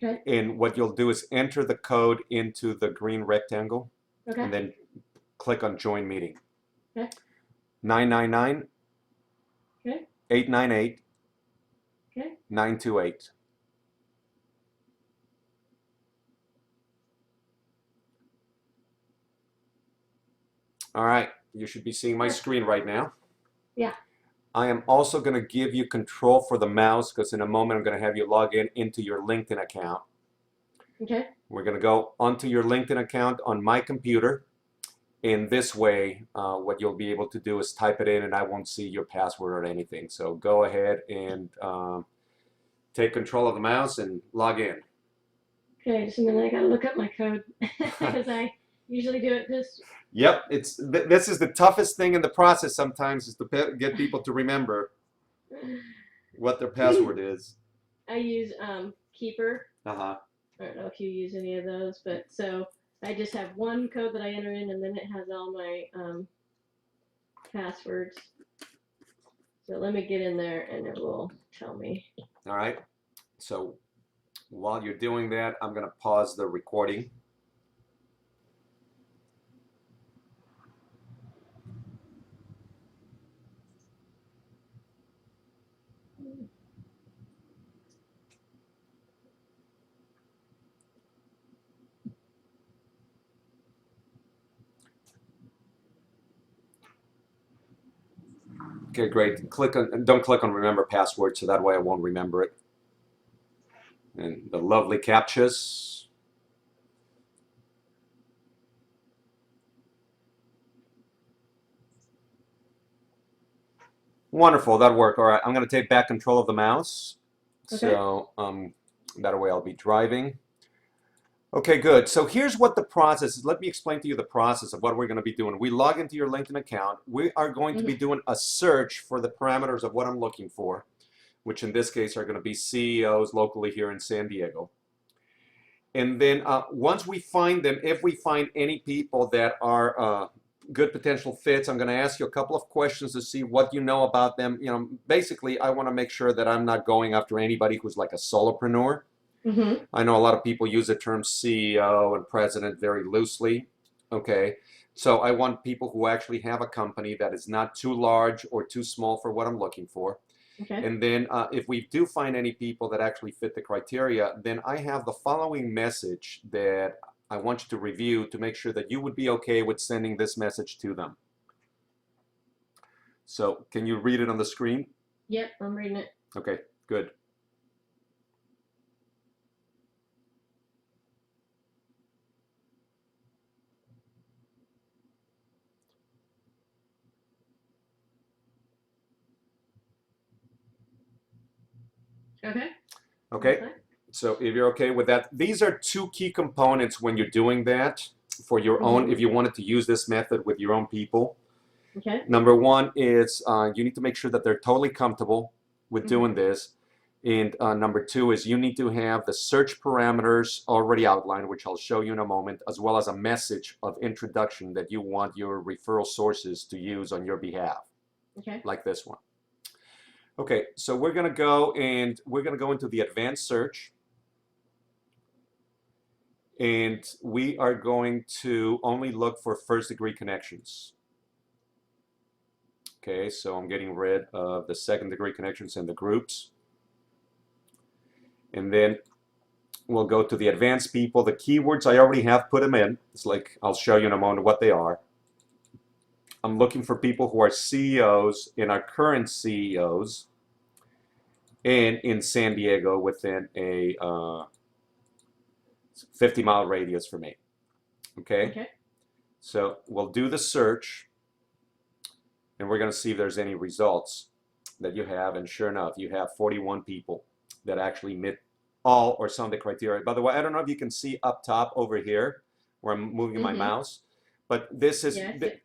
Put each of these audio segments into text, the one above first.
Okay. And what you'll do is enter the code into the green rectangle, Okay. and then click on Join Meeting. Okay. 999 Okay. 898 Okay. 928. All right, you should be seeing my screen right now. Yeah. I am also going to give you control for the mouse because in a moment I'm going to have you log in into your LinkedIn account. Okay. We're going to go onto your LinkedIn account on my computer. In this way, what you'll be able to do is type it in and I won't see your password or anything. So go ahead and take control of the mouse and log in. Okay, just a minute. I gotta look up my code because I usually do it just. Yep, this is the toughest thing in the process sometimes is to get people to remember what their password is. I use Keeper. Uh-huh. I don't know if you use any of those, but so I just have one code that I enter in, and then it has all my passwords. So let me get in there, and it will tell me. All right. So while you're doing that, I'm going to pause the recording. Okay, great. Don't click on remember password, so that way I won't remember it. And the lovely captchas. Wonderful, that worked. All right, I'm going to take back control of the mouse. Okay. So that way I'll be driving. Okay, good. So here's what the process is. Let me explain to you the process of what we're going to be doing. We log into your LinkedIn account. We are going to be doing a search for the parameters of what I'm looking for, which in this case are going to be CEOs locally here in San Diego. And then once we find them, if we find any people that are good potential fits, I'm going to ask you a couple of questions to see what you know about them. You know, basically, I want to make sure that I'm not going after anybody who's like a solopreneur. Mm-hmm. I know a lot of people use the term CEO and president very loosely. Okay, so I want people who actually have a company that is not too large or too small for what I'm looking for. Okay. And then if we do find any people that actually fit the criteria, then I have the following message that I want you to review to make sure that you would be okay with sending this message to them. So can you read it on the screen? Yep, I'm reading it. Okay, good. Okay. Okay. So if you're okay with that, these are two key components when you're doing that for your own, if you wanted to use this method with your own people. Okay. Number one is you need to make sure that they're totally comfortable with doing this. And number two is you need to have the search parameters already outlined, which I'll show you in a moment, as well as a message of introduction that you want your referral sources to use on your behalf, like this one. Okay, so we're going to go into the advanced search. And we are going to only look for first degree connections. Okay, so I'm getting rid of the second degree connections and the groups. And then we'll go to the advanced people. The keywords, I already have put them in. It's like, I'll show you in a moment what they are. I'm looking for people who are CEOs and are current CEOs and in San Diego within a 50-mile radius for me. Okay? So we'll do the search and we're going to see if there's any results that you have. And sure enough, you have 41 people that actually meet all or some of the criteria. By the way, I don't know if you can see up top over here where I'm moving my mouse, but this is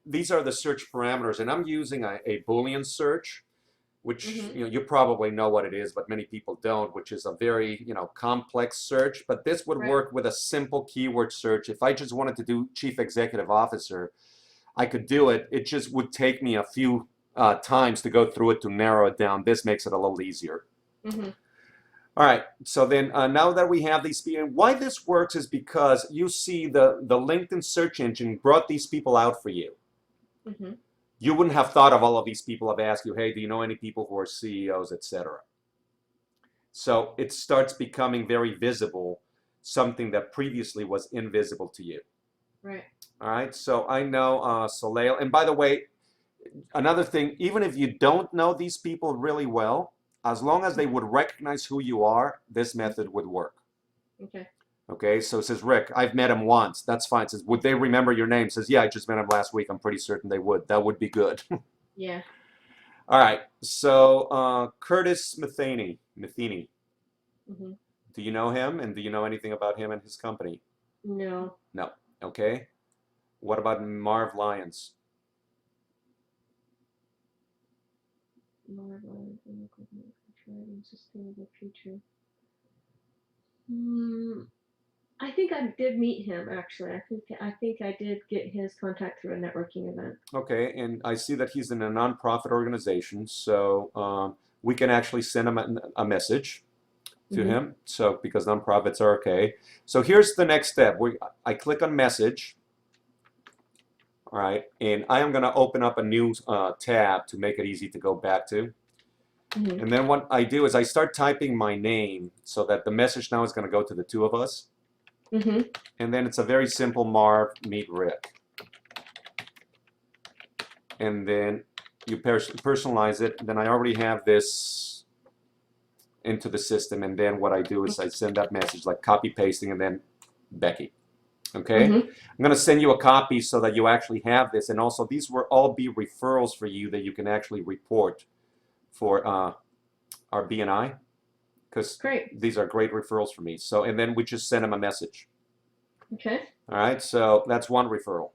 these are the search parameters, and I'm using a Boolean search, which you probably know what it is, but many people don't, which is a very complex search. But this would work with a simple keyword search. If I just wanted to do chief executive officer, I could do it. It just would take me a few times to go through it to narrow it down. This makes it a little easier. All right, so then now that we have these people, why this works is because you see the LinkedIn search engine brought these people out for you. Mm-hmm. You wouldn't have thought of all of these people have asked you, hey, do you know any people who are CEOs, etc. So it starts becoming very visible, something that previously was invisible to you. Right. All right, so I know Soleil, and by the way, another thing, even if you don't know these people really well, as long as they would recognize who you are, this method would work. Okay. Okay, so it says, Rick, I've met him once. That's fine. It says, would they remember your name? It says, yeah, I just met him last week. I'm pretty certain they would. That would be good. Yeah. All right, so Curtis Matheny. Mm-hmm. Do you know him, and do you know anything about him and his company? No. No. Okay. What about Marv Lyons? Sustainable future. I think I did meet him actually. I think I did get his contact through a networking event. Okay, and I see that he's in a nonprofit organization, so we can actually send him a message to him. So because nonprofits are okay. So here's the next step. I click on message. All right, and I am going to open up a new tab to make it easy to go back to. And then what I do is I start typing my name so that the message now is going to go to the two of us. And then it's a very simple Marv meet Rick. And then you personalize it. Then I already have this into the system. And then what I do is I send that message like copy pasting and then Becky. Okay, I'm going to send you a copy so that you actually have this. And also these will all be referrals for you that you can actually report for our BNI, because these are great referrals for me. So, and then we just send them a message. Okay. All right, so that's one referral.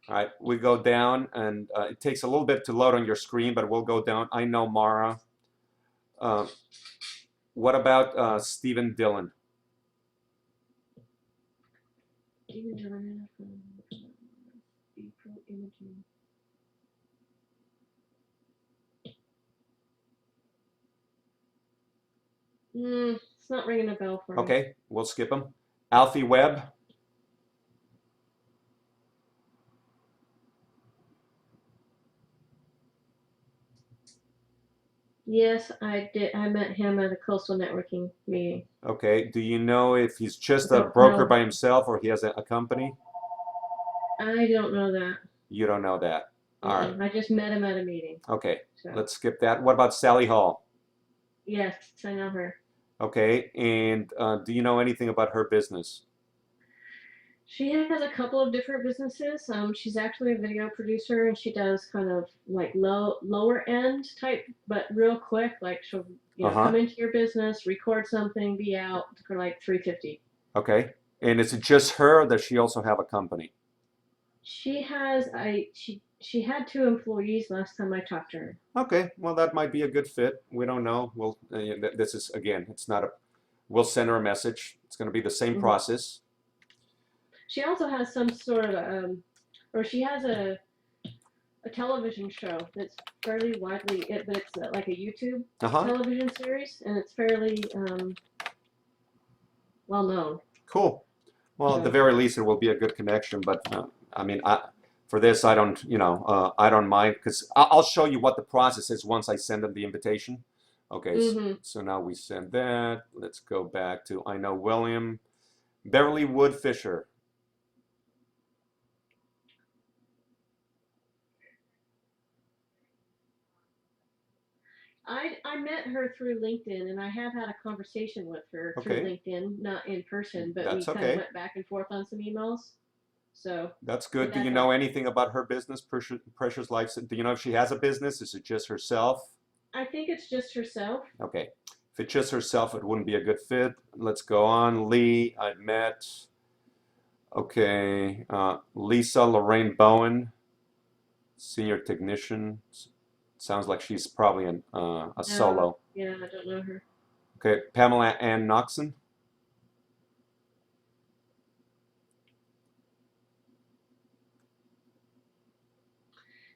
All right, we go down, and it takes a little bit to load on your screen, but we'll go down. I know Mara. What about Stephen Dillon? Stephen Dillon, April imaging. It's not ringing a bell for me. Okay, we'll skip him. Alfie Webb. Yes, I did. I met him at a coastal networking meeting. Okay, do you know if he's just a broker by himself or he has a company? I don't know that. You don't know that. All right. I just met him at a meeting. Okay, let's skip that. What about Sally Hall? Yes, I know her. Okay, and do you know anything about her business? She has a couple of different businesses. She's actually a video producer, and she does kind of like lower end type, but real quick. Like she'll come into your business, record something, be out for like $350. Okay, and is it just her, or does she also have a company? She has she had 2 employees last time I talked to her. Okay, well that might be a good fit. We don't know. We'll this is again, it's not a. We'll send her a message. It's going to be the same process. She also has some sort of or she has a television show that's fairly widely, but it's like a YouTube television series, and it's fairly well known. Cool. Well, at the very least, it will be a good connection. But I mean, for this, I don't, I don't mind, because I'll show you what the process is once I send them the invitation. Okay, so now we send that. Let's go back to I know William. Beverly Wood Fisher. I met her through LinkedIn, and I have had a conversation with her through LinkedIn, not in person, but we kind of went back and forth on some emails. So that's good. Do you know anything about her business, Precious Life? Do you know if she has a business? Is it just herself? I think it's just herself. Okay. If it's just herself, it wouldn't be a good fit. Let's go on. Lee, I met. Okay. Lisa Lorraine Bowen, senior technician. Sounds like she's probably a solo. Yeah, I don't know her. Okay. Pamela Ann Noxon.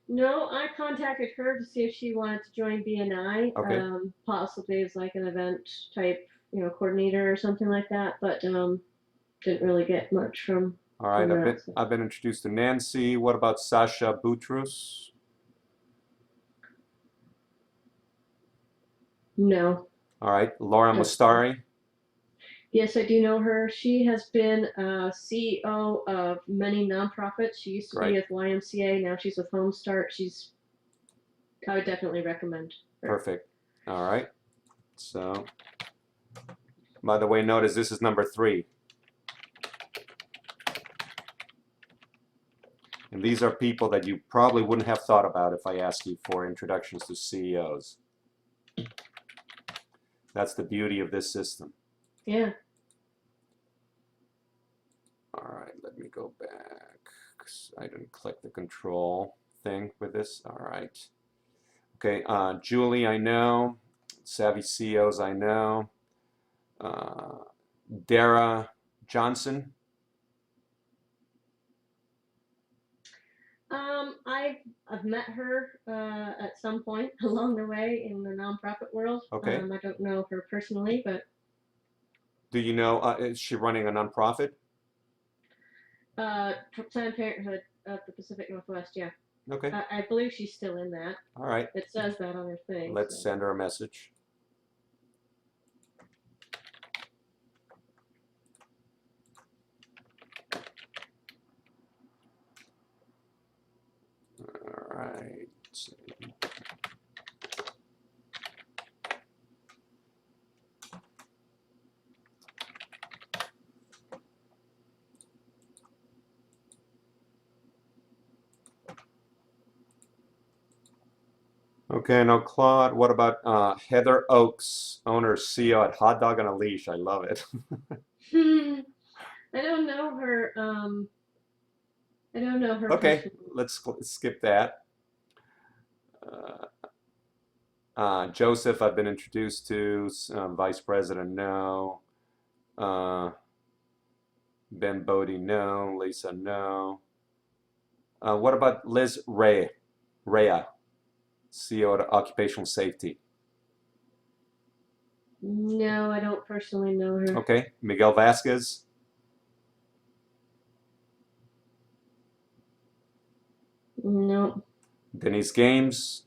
No, I contacted her to see if she wanted to join BNI, Okay. possibly as like an event type, coordinator or something like that. But didn't really get much All right. from that. So. I've been introduced to Nancy. What about Sasha Boutrous? No. All right. Laura Don't. Mustari. Yes, I do know her. She has been CEO of many nonprofits. She used to be Great. with YMCA. Now she's with Home Start. I would definitely recommend her. Perfect. All right. So, by the way, notice this is number 3. And these are people that you probably wouldn't have thought about if I asked you for introductions to CEOs. That's the beauty of this system. Yeah. All right, let me go back, 'cause I didn't click the control thing with this. All right. Okay, Julie, I know. Savvy CEOs, I know. Dara Johnson. I've met her at some point along the way in the nonprofit world. Okay. I don't know her personally, but Do you know, is she running a nonprofit? Planned Parenthood of the Pacific Northwest, yeah. Okay. I believe she's still in that. All right. It says that on her thing. Let's so. send her a message. All right. Okay, now Claude, what about Heather Oakes, owner, CEO at Hot Dog on a Leash? I love it. I don't know her. I don't know her Okay, personally. let's skip that. Joseph, I've been introduced to. Vice President, no. Ben Bodie, no. Lisa, no. What about Liz Rea, CEO at Occupational Safety? No, I don't personally know her. Okay, Miguel Vasquez. No. Denise Games.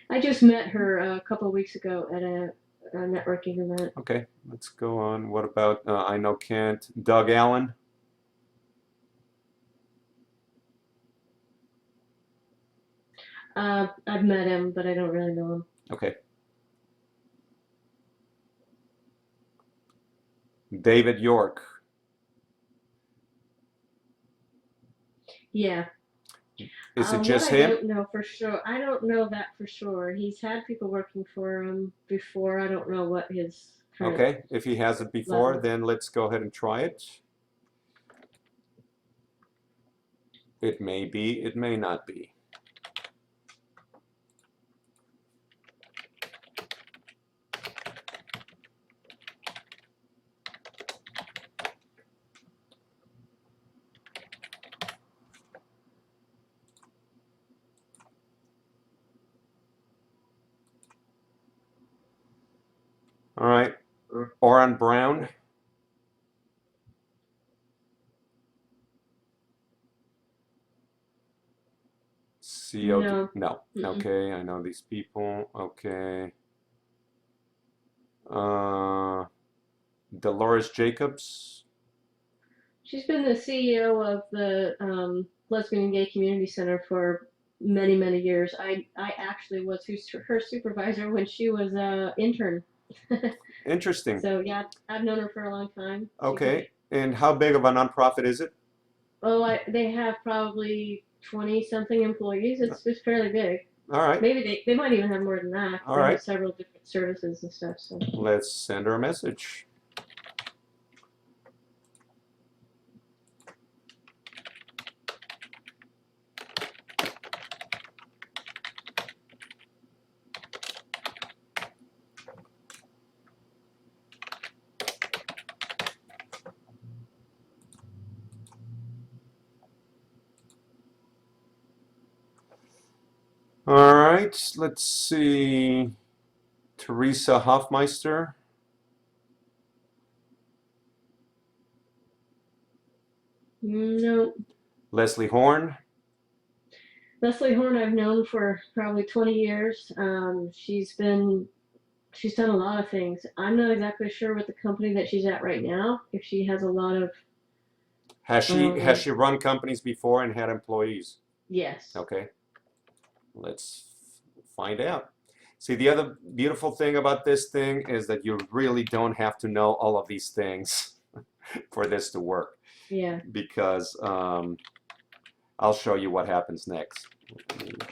I just met her a couple of weeks ago at a networking event. Okay, let's go on. What about, I know Kent, Doug Allen? I've met him, but I don't really know him. Okay. David York. Yeah. Is it What just I him? don't know for sure, I don't know that for sure. He's had people working for him before. I don't know what his current Okay, if he has it before, level. then let's go ahead and try it. It may be, it may not be. All right, Oren Brown. No. No. Mm-mm. Okay, I know these people. Okay. Uh, Dolores Jacobs. She's been the CEO of the Lesbian and Gay Community Center for many, many years. I actually was her supervisor when she was an intern. Interesting. So yeah, I've known her for a long time. Okay, and how big of a nonprofit is it? They have probably 20 something employees. It's fairly big. All right. Maybe they might even have more than that. All They right. have several different services and stuff. So Let's send her a message. right, let's see. Teresa Hofmeister. No. Leslie Horn. Leslie Horn I've known for probably 20 years. She's done a lot of things. I'm not exactly sure what the company that she's at right now, if she has a lot of. Has she run companies before and had employees? Yes. Okay. Let's find out. See, the other beautiful thing about this thing is that you really don't have to know all of these things for this to work. Yeah. Because I'll show you what happens next.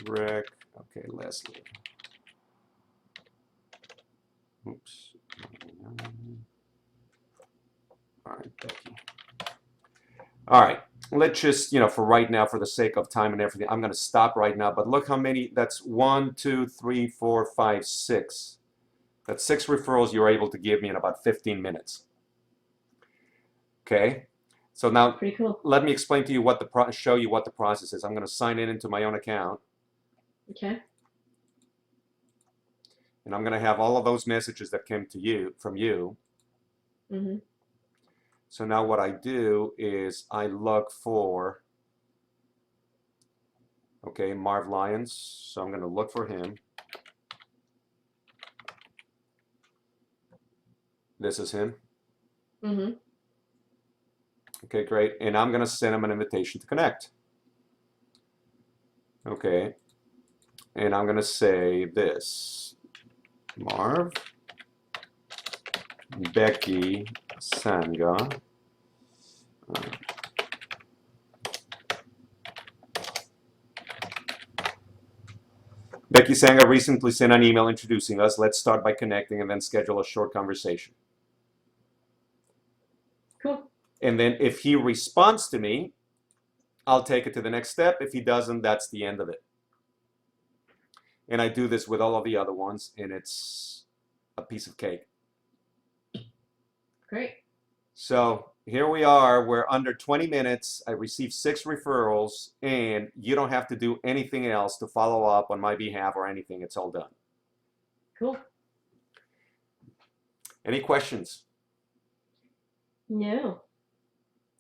Rick. Okay, Leslie. Oops. All right, Becky. All right, let's just, for right now, for the sake of time and everything, I'm going to stop right now. But look how many, that's 1, 2, 3, 4, 5, 6. That's 6 referrals you're able to give me in about 15 minutes. Okay, so now pretty cool. Let me explain to you show you what the process is. I'm going to sign in into my own account. Okay. And I'm going to have all of those messages that came to you from you. Mm-hmm. So now what I do is I look for, okay, Marv Lyons. So I'm going to look for him. This is him. Mm-hmm. Okay, great. And I'm going to send him an invitation to connect. Okay. And I'm going to say this. Marv, Becky, Sanga. Becky Sanga recently sent an email introducing us. Let's start by connecting and then schedule a short conversation. Cool. And then if he responds to me, I'll take it to the next step. If he doesn't, that's the end of it. And I do this with all of the other ones, and it's a piece of cake. Great. So here we are. We're under 20 minutes. I received 6 referrals, and you don't have to do anything else to follow up on my behalf or anything. It's all done. Cool. Any questions? No.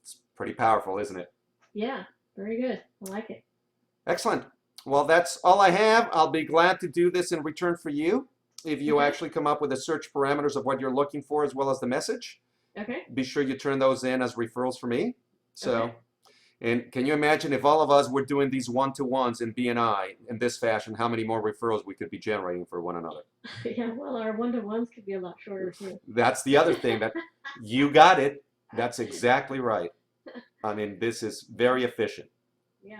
It's pretty powerful, isn't it? Yeah, very good. I like it. Excellent. Well, that's all I have. I'll be glad to do this in return for you if you actually come up with the search parameters of what you're looking for as well as the message. Okay. Be sure you turn those in as referrals for me. So, and can you imagine if all of us were doing these one-to-ones in BNI in this fashion, how many more referrals we could be generating for one another? Yeah, well, our one-to-ones could be a lot shorter too. That's the other thing that you got it. That's exactly right. I mean, this is very efficient. Yeah.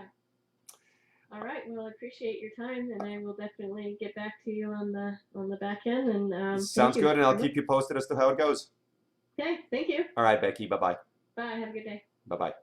All right. Well, I appreciate your time, and I will definitely get back to you on the back end. And sounds good, and I'll keep you posted as to how it goes. Okay. Thank you. All right, Becky. Bye-bye. Bye. Have a good day. Bye-bye.